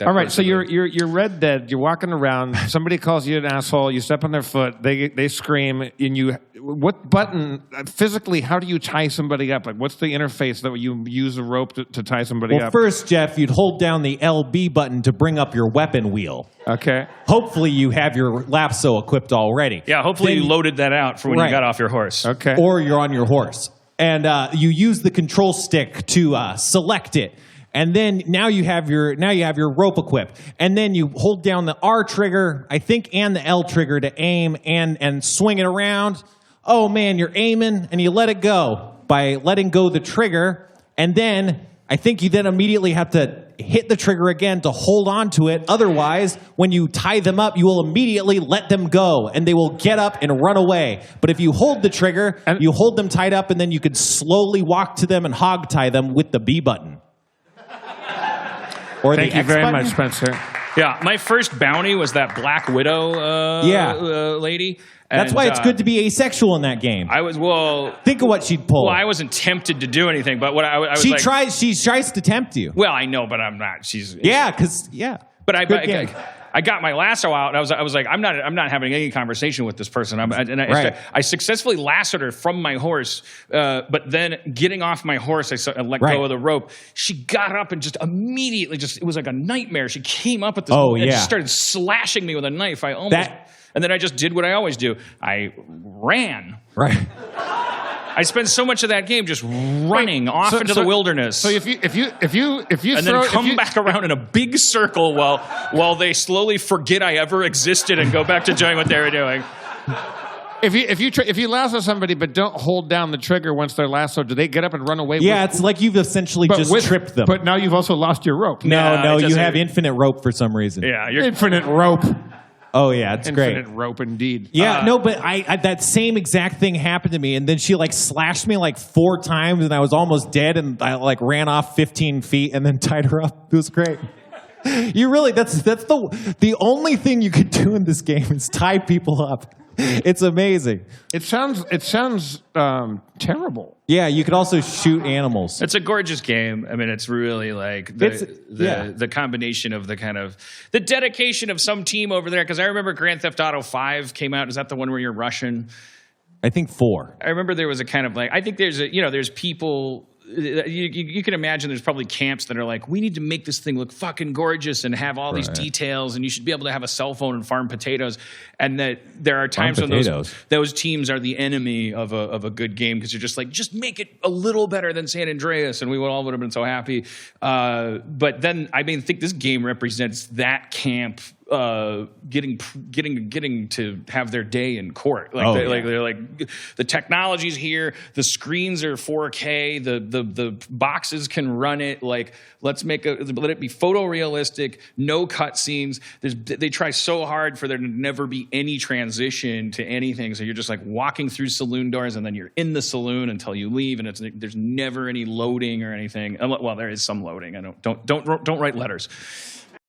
All right, so you're Red Dead. You're walking around. Somebody calls you an asshole. You step on their foot. They scream, and you. What button physically? How do you tie somebody up? Like, what's the interface that you use a rope to tie somebody up? Well, first, Jeff, you'd hold down the LB button to bring up your weapon wheel. Okay. Hopefully, you have your lasso equipped already. Yeah, hopefully you loaded that out for when you got off your horse. Okay. Or you're on your horse. And you use the control stick to select it. And then now you have your rope equipped. And then you hold down the R trigger, I think, and the L trigger to aim and swing it around. Oh, man, you're aiming, and you let it go by letting go the trigger. And then I think you then immediately have to hit the trigger again to hold on to it. Otherwise, when you tie them up, you will immediately let them go, and they will get up and run away. But if you hold the trigger, you hold them tied up, and then you can slowly walk to them and hog tie them with the B button. Or Thank you very much, Spencer. Yeah, my first bounty was that Black Widow lady. That's why it's good to be asexual in that game. Think of what she'd pull. Well, I wasn't tempted to do anything, but what I was she tries to tempt you. Well, I know, but I'm not. But I got my lasso out, and I was like, I'm not having any conversation with this person. I successfully lassoed her from my horse, but then getting off my horse, I let go of the rope. She got up and just immediately, it was like a nightmare. She came up at this and just started slashing me with a knife. And then I just did what I always do. I ran. Right. I spent so much of that game just running off into the wilderness. So if you then come back around in a big circle while they slowly forget I ever existed and go back to doing what they were doing. If you lasso somebody but don't hold down the trigger once they're lassoed, do they get up and run away? Yeah, it's like you've essentially tripped them. But now you've also lost your rope. No, you have infinite rope for some reason. Yeah, you're infinite rope. Oh, yeah, it's great. Infinite rope, indeed. Yeah, but I that same exact thing happened to me, and then she, slashed me, 4 times, and I was almost dead, and I, ran off 15 feet and then tied her up. It was great. You really, that's the only thing you could do in this game is tie people up. It's amazing. It sounds terrible. Yeah, you could also shoot animals. It's a gorgeous game. I mean, it's really the combination of the kind of the dedication of some team over there. Because I remember Grand Theft Auto 5 came out. Is that the one where you're Russian? I think 4. I remember there was a kind of I think there's people. You can imagine there's probably camps that are like, we need to make this thing look fucking gorgeous and have all these details, and you should be able to have a cell phone and farm potatoes. And that there are times when those teams are the enemy of a good game because you're just make it a little better than San Andreas, and we all would have been so happy. But then I think this game represents that camp. Getting to have their day in court. They're like the technology's here, the screens are 4K, the boxes can run it. Let it be photorealistic, no cutscenes. They try so hard for there to never be any transition to anything. So you're just walking through saloon doors, and then you're in the saloon until you leave, and there's never any loading or anything. Well, there is some loading. Don't write letters.